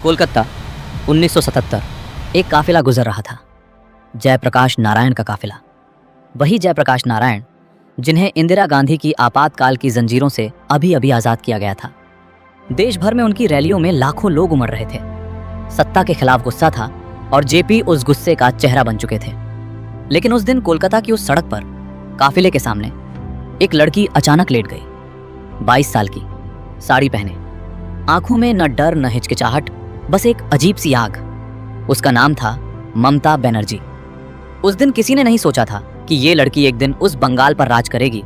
कोलकाता 1977। एक काफिला गुजर रहा था, जयप्रकाश नारायण का काफिला। वही जयप्रकाश नारायण जिन्हें इंदिरा गांधी की आपातकाल की जंजीरों से अभी अभी आज़ाद किया गया था। देश भर में उनकी रैलियों में लाखों लोग उमड़ रहे थे। सत्ता के खिलाफ गुस्सा था और जेपी उस गुस्से का चेहरा बन चुके थे। लेकिन उस दिन कोलकाता की उस सड़क पर काफिले के सामने एक लड़की अचानक लेट गई। 22 साल की, साड़ी पहने, आंखों में न डर न हिचकिचाहट, बस एक अजीब सी आग। उसका नाम था ममता बनर्जी। उस दिन किसी ने नहीं सोचा था कि ये लड़की एक दिन उस बंगाल पर राज करेगी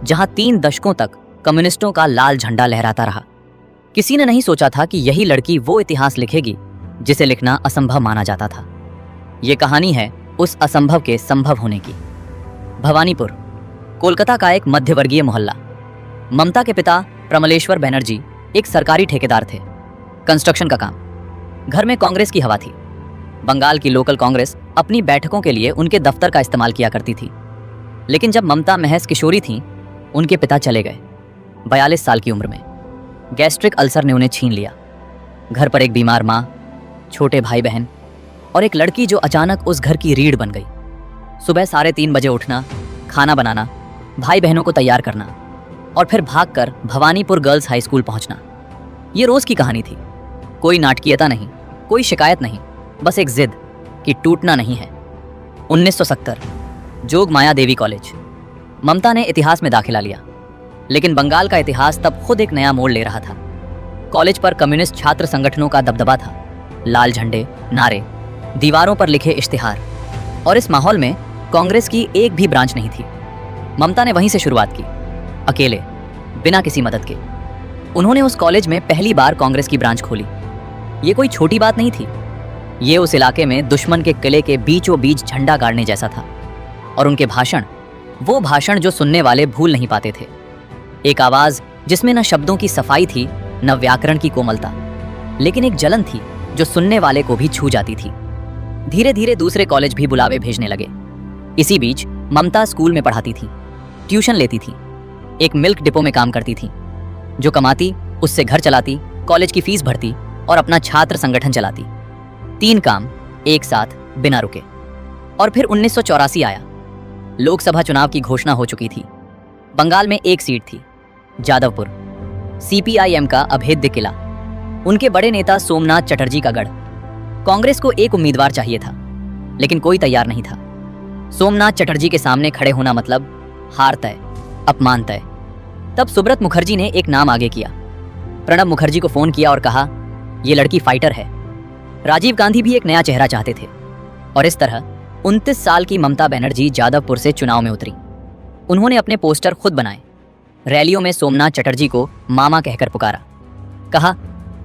जहां 3 दशकों तक कम्युनिस्टों का लाल झंडा लहराता रहा। किसी ने नहीं सोचा था कि यही लड़की वो इतिहास लिखेगी जिसे लिखना असंभव माना जाता था। ये कहानी है उस असंभव के संभव होने की। भवानीपुर, कोलकाता का एक मध्यवर्गीय मोहल्ला। ममता के पिता प्रमलेश्वर बनर्जी एक सरकारी ठेकेदार थे, कंस्ट्रक्शन का काम। घर में कांग्रेस की हवा थी। बंगाल की लोकल कांग्रेस अपनी बैठकों के लिए उनके दफ्तर का इस्तेमाल किया करती थी। लेकिन जब ममता महज किशोरी थीं, उनके पिता चले गए। 42 साल की उम्र में गैस्ट्रिक अल्सर ने उन्हें छीन लिया। घर पर एक बीमार माँ, छोटे भाई बहन और एक लड़की जो अचानक उस घर की रीढ़ बन गई। सुबह 3:30 बजे उठना, खाना बनाना, भाई बहनों को तैयार करना और फिर भागकर भवानीपुर गर्ल्स हाई स्कूल पहुंचना। ये रोज की कहानी थी। कोई नाटकीयता नहीं, कोई शिकायत नहीं, बस एक जिद कि टूटना नहीं है। 1970, जोग माया देवी कॉलेज। ममता ने इतिहास में दाखिला लिया, लेकिन बंगाल का इतिहास तब खुद एक नया मोड़ ले रहा था। कॉलेज पर कम्युनिस्ट छात्र संगठनों का दबदबा था। लाल झंडे, नारे, दीवारों पर लिखे इश्तिहार। और इस माहौल में कांग्रेस की एक भी ब्रांच नहीं थी। ममता ने वहीं से शुरुआत की, अकेले, बिना किसी मदद के। उन्होंने उस कॉलेज में पहली बार कांग्रेस की ब्रांच खोली। ये कोई छोटी बात नहीं थी। ये उस इलाके में दुश्मन के किले के बीचों बीच झंडा गाड़ने जैसा था। और उनके भाषण, वो भाषण जो सुनने वाले भूल नहीं पाते थे। एक आवाज जिसमें न शब्दों की सफाई थी, न व्याकरण की कोमलता, लेकिन एक जलन थी जो सुनने वाले को भी छू जाती थी। धीरे धीरे दूसरे कॉलेज भी बुलावे भेजने लगे। इसी बीच ममता स्कूल में पढ़ाती थी, ट्यूशन लेती थी, एक मिल्क डिपो में काम करती थी। जो कमाती उससे घर चलाती, कॉलेज की फीस भरती और अपना छात्र संगठन चलाती। 3 काम एक साथ बिना रुके। और फिर 1984 आया। लोकसभा चुनाव की घोषणा हो चुकी थी। बंगाल में एक सीट थी, जादवपुर, सीपीआईएम का अभेद्य किला, उनके बड़े नेता सोमनाथ चटर्जी का गढ़। कांग्रेस को एक उम्मीदवार चाहिए था, लेकिन कोई तैयार नहीं था। सोमनाथ चटर्जी के सामने खड़े होना मतलब हार तय, अपमान तय। तब सुब्रत मुखर्जी ने एक नाम आगे किया। प्रणब मुखर्जी को फोन किया और कहा, ये लड़की फाइटर है। राजीव गांधी भी एक नया चेहरा चाहते थे। और इस तरह 29 साल की ममता बनर्जी जादवपुर से चुनाव में उतरी। उन्होंने अपने पोस्टर खुद बनाए। रैलियों में सोमनाथ चटर्जी को मामा कहकर पुकारा। कहा,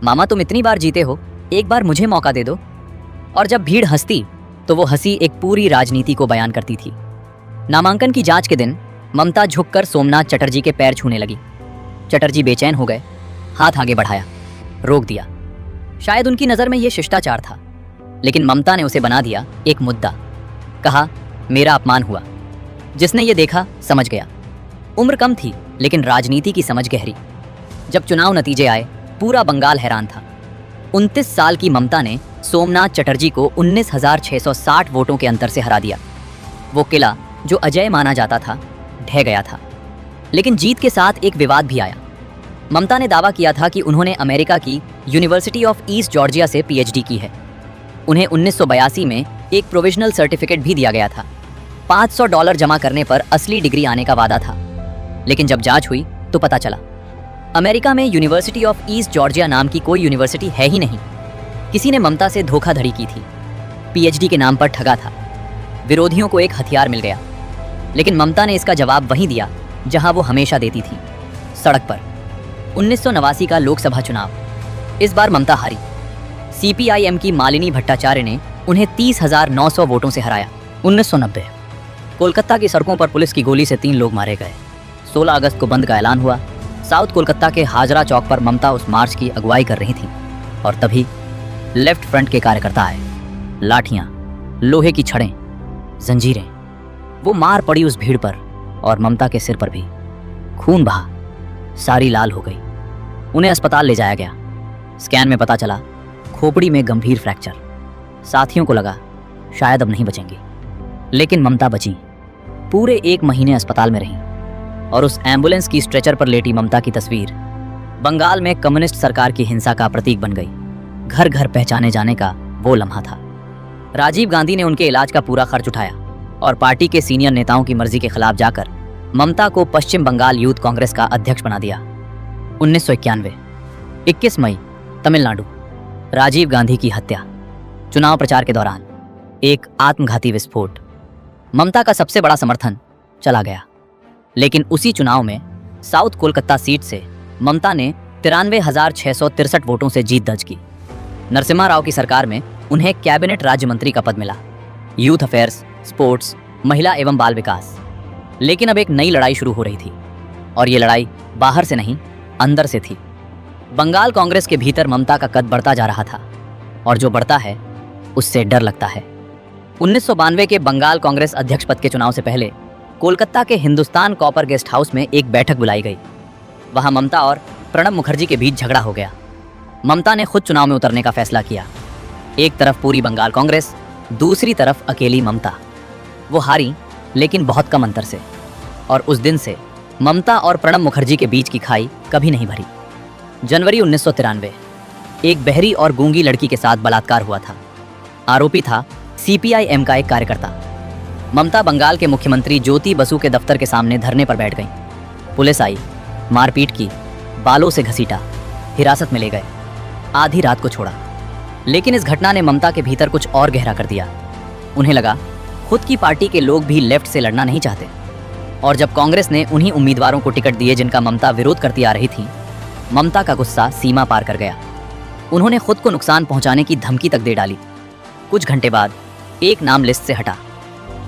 मामा तुम इतनी बार जीते हो, एक बार मुझे मौका दे दो। और जब भीड़ हंसती तो वो हंसी एक पूरी राजनीति को बयान करती थी। नामांकन की जांच के दिन ममता झुककर सोमनाथ चटर्जी के पैर छूने लगी। चटर्जी बेचैन हो गए, हाथ आगे बढ़ाया, रोक दिया। शायद उनकी नज़र में यह शिष्टाचार था, लेकिन ममता ने उसे बना दिया एक मुद्दा। कहा, मेरा अपमान हुआ। जिसने ये देखा समझ गया। उम्र कम थी, लेकिन राजनीति की समझ गहरी। जब चुनाव नतीजे आए, पूरा बंगाल हैरान था। 29 साल की ममता ने सोमनाथ चटर्जी को 19,660 वोटों के अंतर से हरा दिया। वो किला जो अजय माना जाता था, ढह गया था। लेकिन जीत के साथ एक विवाद भी आया। ममता ने दावा किया था कि उन्होंने अमेरिका की यूनिवर्सिटी ऑफ ईस्ट जॉर्जिया से पीएचडी की है। उन्हें 1982 में एक प्रोविजनल सर्टिफिकेट भी दिया गया था। $500 जमा करने पर असली डिग्री आने का वादा था। लेकिन जब जांच हुई तो पता चला, अमेरिका में यूनिवर्सिटी ऑफ ईस्ट जॉर्जिया नाम की कोई यूनिवर्सिटी है ही नहीं। किसी ने ममता से धोखाधड़ी की थी, पीएचडी के नाम पर ठगा था। विरोधियों को एक हथियार मिल गया। लेकिन ममता ने इसका जवाब वहीं दिया जहां वो हमेशा देती थी, सड़क पर। 1989 का लोकसभा चुनाव। इस बार ममता हारी। सीपीआईएम की मालिनी भट्टाचार्य ने उन्हें 30,900 वोटों से हराया। 1990, कोलकाता की सड़कों पर पुलिस की गोली से 3 लोग मारे गए। 16 अगस्त को बंद का ऐलान हुआ। साउथ कोलकाता के हाजरा चौक पर ममता उस मार्च की अगुवाई कर रही थी। और तभी लेफ्ट फ्रंट के कार्यकर्ता आए। लाठियां, लोहे की छड़ें, जंजीरें। वो मार पड़ी उस भीड़ पर और ममता के सिर पर भी। खून बहा, सारी लाल हो गई। उन्हें अस्पताल ले जाया गया। स्कैन में पता चला खोपड़ी में गंभीर फ्रैक्चर। साथियों को लगा शायद अब नहीं बचेंगे, लेकिन ममता बची। पूरे 1 महीने अस्पताल में रहीं और उस एम्बुलेंस की स्ट्रेचर पर लेटी ममता की तस्वीर बंगाल में कम्युनिस्ट सरकार की हिंसा का प्रतीक बन गई। घर घर पहचाने जाने का वो लम्हा था। राजीव गांधी ने उनके इलाज का पूरा खर्च उठाया और पार्टी के सीनियर नेताओं की मर्जी के खिलाफ जाकर ममता को पश्चिम बंगाल यूथ कांग्रेस का अध्यक्ष बना दिया। 1991 21 मई, तमिलनाडु। राजीव गांधी की हत्या। चुनाव प्रचार के दौरान एक आत्मघाती विस्फोट। ममता का सबसे बड़ा समर्थन चला गया, लेकिन उसी चुनाव में साउथ कोलकाता सीट से ममता ने 93,663 वोटों से जीत दर्ज की। नरसिम्हा राव की सरकार में उन्हें कैबिनेट राज्य मंत्री का पद मिला, यूथ अफेयर्स, स्पोर्ट्स, महिला एवं बाल विकास। लेकिन अब एक नई लड़ाई शुरू हो रही थी, और ये लड़ाई बाहर से नहीं, अंदर से थी। बंगाल कांग्रेस के भीतर ममता का कद बढ़ता जा रहा था, और जो बढ़ता है उससे डर लगता है। 1992 के बंगाल कांग्रेस अध्यक्ष पद के चुनाव से पहले कोलकाता के हिंदुस्तान कॉपर गेस्ट हाउस में एक बैठक बुलाई गई। वहां ममता और प्रणब मुखर्जी के बीच झगड़ा हो गया। ममता ने खुद चुनाव में उतरने का फैसला किया। एक तरफ पूरी बंगाल कांग्रेस, दूसरी तरफ अकेली ममता। वो हारी, लेकिन बहुत कम अंतर से, और उस दिन से ममता और प्रणब मुखर्जी के बीच की खाई कभी नहीं भरी। जनवरी 1993, एक बहरी और गूंगी लड़की के साथ बलात्कार हुआ था। आरोपी था सीपीआई-एम का एक कार्यकर्ता। ममता बंगाल के मुख्यमंत्री ज्योति बसु के दफ्तर के सामने धरने पर बैठ गईं। पुलिस आई, मारपीट की, बालों से घसीटा, हिरासत में ले गए, आधी रात को छोड़ा। लेकिन इस घटना ने ममता के भीतर कुछ और गहरा कर दिया। उन्हें लगा खुद की पार्टी के लोग भी लेफ्ट से लड़ना नहीं चाहते, और जब कांग्रेस ने उन्हीं उम्मीदवारों को टिकट दिए जिनका ममता विरोध करती आ रही थी, ममता का गुस्सा सीमा पार कर गया। उन्होंने खुद को नुकसान पहुंचाने की धमकी तक दे डाली। कुछ घंटे बाद एक नाम लिस्ट से हटा।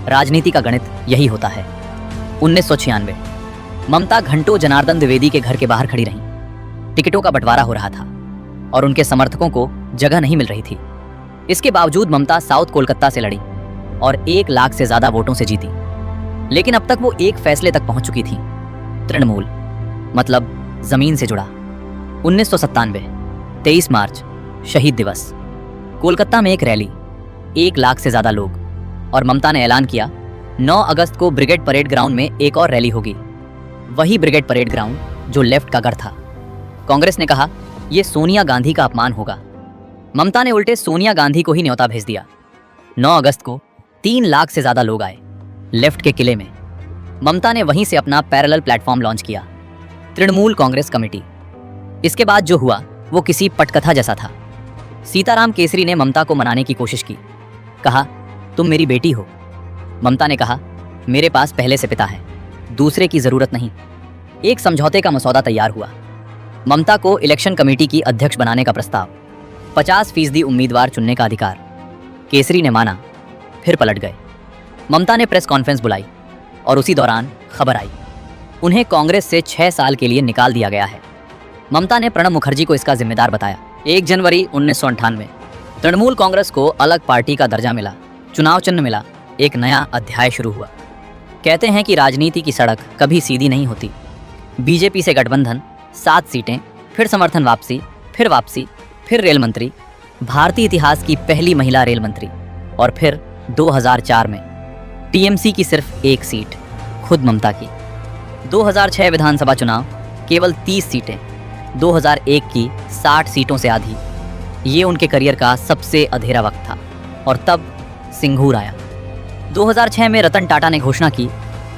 राजनीति का गणित यही होता है। 1996, ममता घंटों जनार्दन द्विवेदी के घर के बाहर खड़ी रहीं। टिकटों का बंटवारा हो रहा था और उनके समर्थकों को जगह नहीं मिल रही थी। इसके बावजूद ममता साउथ कोलकाता से लड़ी और 1 लाख से ज्यादा वोटों से जीती। लेकिन अब तक वो एक फैसले तक पहुंच चुकी थी, तृणमूल, मतलब जमीन से जुड़ा। 1997, 23 मार्च, शहीद दिवस। कोलकाता में एक रैली, 1 लाख से ज्यादा लोग, और ममता ने ऐलान किया 9 अगस्त को ब्रिगेड परेड ग्राउंड में एक और रैली होगी। वही ब्रिगेड परेड ग्राउंड जो लेफ्ट का गढ़ था। कांग्रेस ने कहा यह सोनिया गांधी का अपमान होगा। ममता ने उल्टे सोनिया गांधी को ही न्योता भेज दिया। 9 अगस्त को 3 लाख से ज्यादा लोग आए लेफ्ट के किले में। ममता ने वहीं से अपना पैरेलल प्लेटफॉर्म लॉन्च किया, तृणमूल कांग्रेस कमेटी। इसके बाद जो हुआ वो किसी पटकथा जैसा था। सीताराम केसरी ने ममता को मनाने की कोशिश की। कहा तुम मेरी बेटी हो। ममता ने कहा मेरे पास पहले से पिता है, दूसरे की जरूरत नहीं। एक समझौते का मसौदा तैयार हुआ। ममता को इलेक्शन कमेटी की अध्यक्ष बनाने का प्रस्ताव, 50% उम्मीदवार चुनने का अधिकार। केसरी ने माना, फिर पलट गए। ममता ने प्रेस कॉन्फ्रेंस बुलाई और उसी दौरान खबर आई उन्हें कांग्रेस से 6 साल के लिए निकाल दिया गया है। ममता ने प्रणब मुखर्जी को इसका जिम्मेदार बताया। 1 जनवरी 1998, तृणमूल कांग्रेस को अलग पार्टी का दर्जा मिला, चुनाव चिन्ह मिला, एक नया अध्याय शुरू हुआ। कहते हैं कि राजनीति की सड़क कभी सीधी नहीं होती। बीजेपी से गठबंधन, 7 सीटें, फिर समर्थन वापसी, फिर रेल मंत्री, भारतीय इतिहास की पहली महिला रेल मंत्री, और फिर 2004 में टीएमसी की सिर्फ 1 सीट, खुद ममता की। 2006 विधानसभा चुनाव, केवल 30 सीटें, 2001 की 60 सीटों से आधी। ये उनके करियर का सबसे अंधेरा वक्त था। और तब सिंघूर आया। 2006 में रतन टाटा ने घोषणा की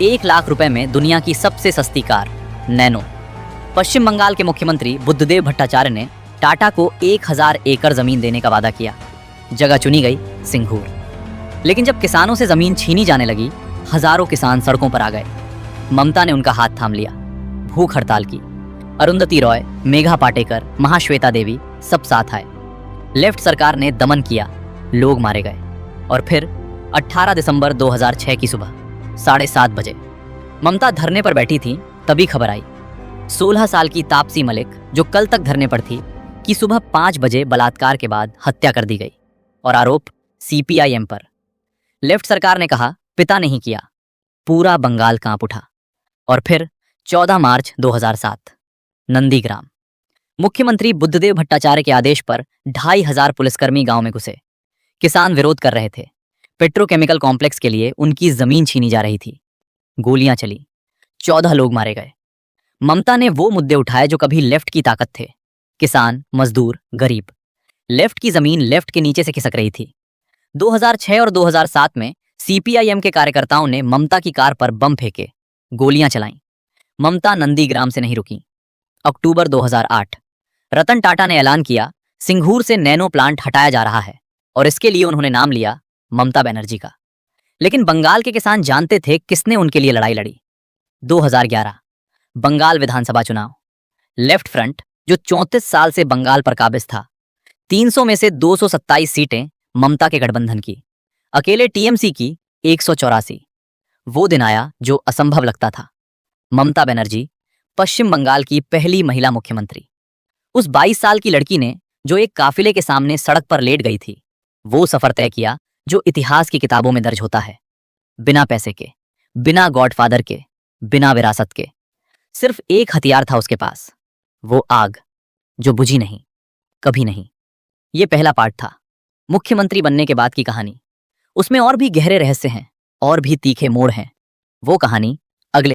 1 लाख रुपए में दुनिया की सबसे सस्ती कार नैनो। पश्चिम बंगाल के मुख्यमंत्री बुद्धदेव भट्टाचार्य ने टाटा को 1000 एकड़ जमीन देने का वादा किया। जगह चुनी गई सिंघूर। लेकिन जब किसानों से जमीन छीनी जाने लगी, हजारों किसान सड़कों पर आ गए। ममता ने उनका हाथ थाम लिया, भूख हड़ताल की। अरुंधति रॉय, मेघा पाटेकर, महाश्वेता देवी सब साथ आए। लेफ्ट सरकार ने दमन किया, लोग मारे गए। और फिर 18 दिसंबर 2006 की सुबह 7:30 बजे ममता धरने पर बैठी थी, तभी खबर आई 16 साल की तापसी मलिक, जो कल तक धरने पर थी, कि सुबह 5 बजे बलात्कार के बाद हत्या कर दी गई, और आरोप सीपीआई-एम पर। लेफ्ट सरकार ने कहा पिता नहीं किया। पूरा बंगाल कांप उठा। और फिर 14 मार्च 2007, नंदीग्राम। मुख्यमंत्री बुद्धदेव भट्टाचार्य के आदेश पर 2,500 पुलिसकर्मी गांव में घुसे। किसान विरोध कर रहे थे। पेट्रोकेमिकल कॉम्प्लेक्स के लिए उनकी जमीन छीनी जा रही थी। गोलियां चली, 14 लोग मारे गए। ममता ने वो मुद्दे उठाए जो कभी लेफ्ट की ताकत थे। किसान, मजदूर, गरीब। लेफ्ट की जमीन लेफ्ट के नीचे से खिसक रही थी। 2006 और 2007 में सीपीआईएम के कार्यकर्ताओं ने ममता की कार पर बम फेंके, गोलियां चलाईं। ममता नंदीग्राम से नहीं रुकी। अक्टूबर 2008, रतन टाटा ने ऐलान किया, सिंघूर से नैनो प्लांट हटाया जा रहा है और इसके लिए उन्होंने नाम लिया ममता बनर्जी का। लेकिन बंगाल के किसान जानते थे किसने उनके लिए लड़ाई लड़ी। 2011, बंगाल विधानसभा चुनाव। लेफ्ट फ्रंट, जो 34 साल से बंगाल पर काबिज था, 300 में से 227 सीटें ममता के गठबंधन की, अकेले टीएमसी की 184। वो दिन आया जो असंभव लगता था। ममता बनर्जी, पश्चिम बंगाल की पहली महिला मुख्यमंत्री। उस 22 साल की लड़की ने, जो एक काफिले के सामने सड़क पर लेट गई थी, वो सफर तय किया जो इतिहास की किताबों में दर्ज होता है। बिना पैसे के, बिना गॉडफादर के, बिना विरासत के, सिर्फ एक हथियार था उसके पास, वो आग, जो बुझी नहीं, कभी नहीं। ये पहला पार्ट था, मुख्यमंत्री बनने के बाद की कहानी। उसमें और भी गहरे रहस्य हैं, और भी तीखे मोड़ हैं। वो कहानी